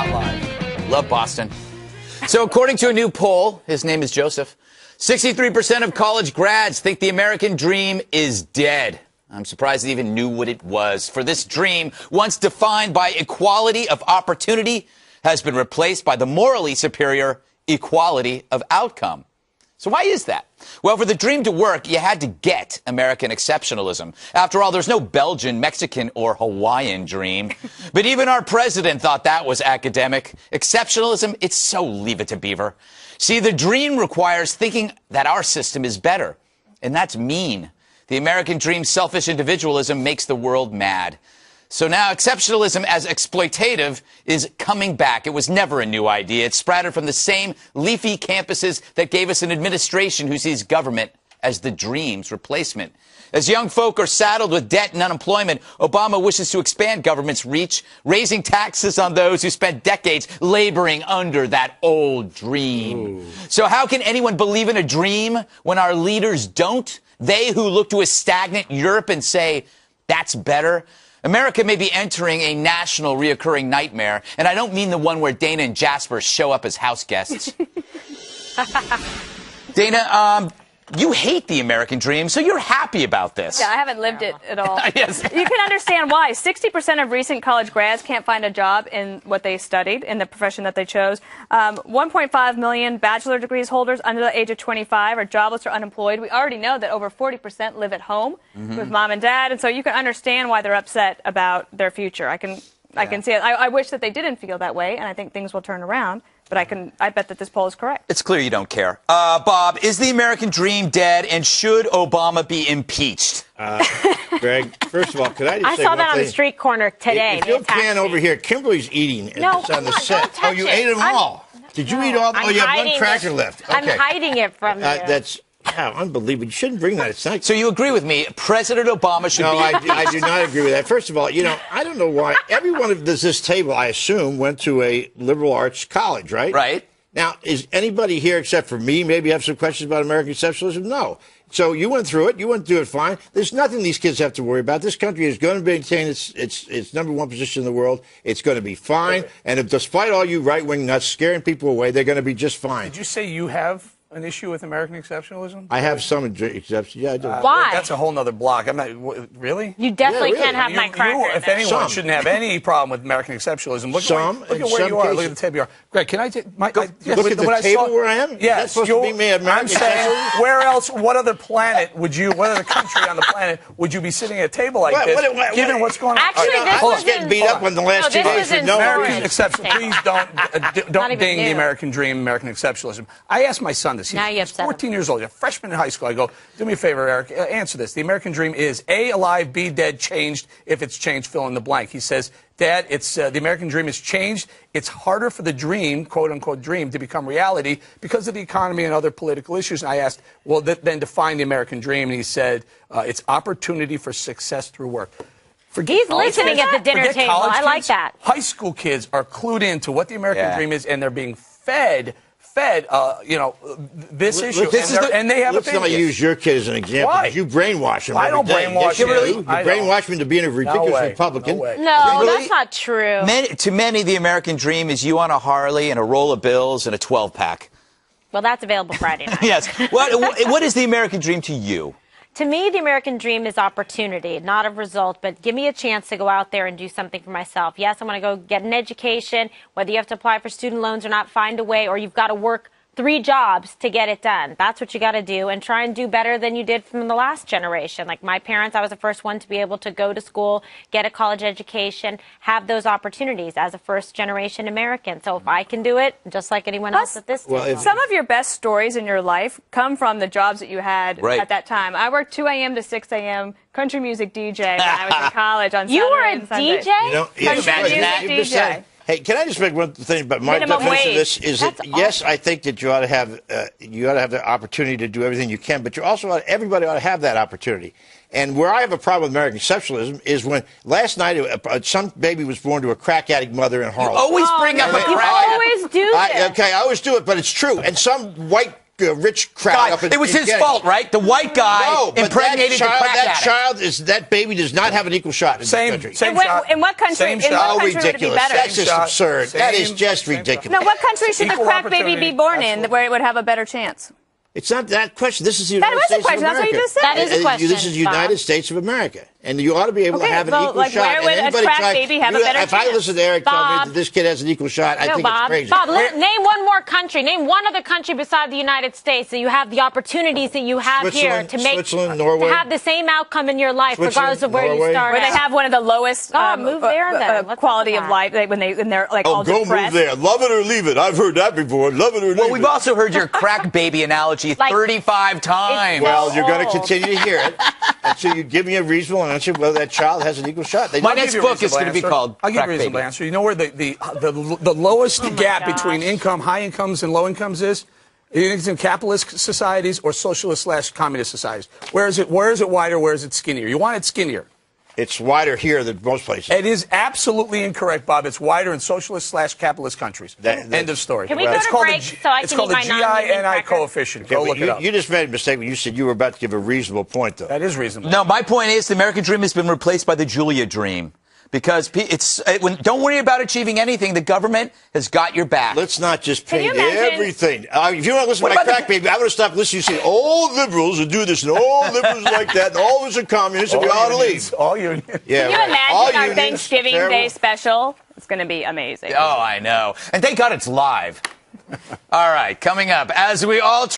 Hotline. Love Boston. So according to a new poll, his name is Joseph, 63% of college grads think the American dream is dead. I'm surprised they even knew what it was. For this dream, once defined by equality of opportunity, has been replaced by the morally superior equality of outcome. So why is that? Well, for the dream to work, you had to get American exceptionalism. After all, there's no Belgian, Mexican, or Hawaiian dream. But even our president thought that was academic. Exceptionalism, it's so Leave It to Beaver. See, the dream requires thinking that our system is better. And that's mean. The American dream's selfish individualism makes the world mad. So now exceptionalism as exploitative is coming back. It was never a new idea. It sprouted from the same leafy campuses that gave us an administration who sees government as the dream's replacement. As young folk are saddled with debt and unemployment, Obama wishes to expand government's reach, raising taxes on those who spent decades laboring under that old dream. Ooh. So how can anyone believe in a dream when our leaders don't? They who look to a stagnant Europe and say, that's better. America may be entering a national reoccurring nightmare, and I don't mean the one where Dana and Jasper show up as house guests. Dana, you hate the American dream, so you're happy about this. Yeah, I haven't lived it at all. Yes. You can understand why. 60% of recent college grads can't find a job in what they studied, in the profession that they chose. 1.5 million bachelor degrees holders under the age of 25 are jobless or unemployed. We already know that over 40% live at home with mom and dad, and so you can understand why they're upset about their future. I can see it. I wish that they didn't feel that way, and I think things will turn around. But I bet that this poll is correct. It's clear you don't care. Bob, is the American dream dead, and should Obama be impeached? Greg, first of all, could I just say I saw that on the street corner today. If you can over here, Kimberly's eating. No, it's on the set. Oh, you ate them all. Did you eat all? Oh, you have one cracker left. Okay. I'm hiding it from you. That's unbelievable. You shouldn't bring that. It's not. So you agree with me? President Obama should be. No, I do not agree with that. First of all, I don't know why. Everyone at this table, I assume, went to a liberal arts college, right? Right. Now, is anybody here except for me maybe have some questions about American exceptionalism? No. So you went through it. You went through it fine. There's nothing these kids have to worry about. This country is going to maintain its number one position in the world. It's going to be fine. Okay. And if, despite all you right-wing nuts scaring people away, they're going to be just fine. Did you say you have an issue with American exceptionalism? I have some exceptions. Yeah, I do. Why? That's a whole nother block. I'm not really. You definitely can't have my cracker. You, if anyone, shouldn't have any problem with American exceptionalism. Look at where you are. Look at the table you are. Greg, can I take my? Look at the table where I am. Yes, supposed to be me American. I'm saying, where else? What other planet would you? What other country on the planet would you be sitting at a table like this? Given what's going on. Actually, I was getting beat up in the last 2 days for no American exception. Please don't ding the American dream, American exceptionalism. I asked my son this. Now you have 14 years old, a freshman in high school. I go, do me a favor, Eric, answer this. The American dream is A, alive, B, dead, changed. If it's changed, fill in the blank. He says, Dad, it's the American dream is changed. It's harder for the dream, quote-unquote dream, to become reality because of the economy and other political issues. And I asked, well, then define the American dream. And he said, it's opportunity for success through work. He's listening at the dinner table. I like that. High school kids are clued into what the American dream is, and they're being fed, this issue, and they have opinions. Let's not use your kid as an example. Why? You brainwash them. I don't brainwash you. You brainwash them into being a ridiculous Republican. No, that's not true. To many, the American dream is you on a Harley and a roll of bills and a 12-pack. Well, that's available Friday night. Yes. What is the American dream to you? To me, the American dream is opportunity, not a result, but give me a chance to go out there and do something for myself. Yes, I want to go get an education, whether you have to apply for student loans or not, find a way, or you've got to work 3 jobs to get it done. That's what you got to do, and try and do better than you did from the last generation. Like my parents, I was the first one to be able to go to school, get a college education, have those opportunities as a first-generation American. So if I can do it, just like anyone else at this table. Some of your best stories in your life come from the jobs that you had at that time. I worked 2 a.m. to 6 a.m. country music DJ when I was in college on Saturday You were a and Sunday. DJ? Country music DJ. Hey, can I just make one thing about my defense of this? Is that yes, I think that you ought to have the opportunity to do everything you can, but you also everybody ought to have that opportunity. And where I have a problem with American exceptionalism is when last night some baby was born to a crack addict mother in Harlem. You always bring up a crack addict. You always do this. I always do it, but it's true. And some white rich crowd. God, it was his fault, right? The white guy impregnated the crack addict. That baby does not have an equal shot in this country. Same shot. In what country? Same In what shot. country would it be Ridiculous. better? That's just absurd. That is Same just shot. ridiculous. No, what country should the Equal crack baby opportunity. be born in Absolutely. where it would have a better chance? It's not that question. This is the That United was a States question. of That's what you America. just said. That is a question, This is the United Bob. States of America. And you ought to be able to Okay, have an well, equal like, shot. where would And a anybody crack try- baby have a better If I chance? listen to Eric tell me Bob. that this kid has an equal shot, I No, think Bob. it's crazy. Bob, name one more country. Name one other country beside the United States that you have the opportunities that you have here to make Switzerland, Norway. to have the same outcome in your life, regardless of where Norway. you start. Where they out. have one of the lowest Move there then. Let's quality look of at life when they're like all go depressed. move there. Love it or leave it. I've heard that before. Love it or leave Well, it. we've also heard your crack baby analogy Like, 35 times. Well, you're going to old. continue to hear it until you give me a reasonable answer whether that child has an equal shot. They My don't next give you a book is reasonable going to be answer. called I'll give you a Crack reasonable Baby. answer. You know where the lowest gap between high incomes and low incomes is? It's in capitalist societies or socialist/communist societies. Where is it wider? Where is it skinnier? You want it skinnier. It's wider here than most places. It is absolutely incorrect, Bob. It's wider in socialist/capitalist countries. End of story. Can we go It's to called break the, so I it's can called eat the my non-moving GI-NI cracker? coefficient. Go look it up. You just made a mistake when you said you were about to give a reasonable point, though. That is reasonable. No, my point is the American dream has been replaced by the Julia dream. Because don't worry about achieving anything. The government has got your back. Let's not just Can you paint imagine- everything. If you want to listen What to my about crack baby, I'm going to stop listening. You say all liberals will do this, and all liberals like that, and all of us are communists, and we ought to leave. All unions. Yeah, Can you right. imagine All our unions, Thanksgiving terrible. Day special? It's going to be amazing. Oh, I know. And thank God it's live. All right, coming up, as we all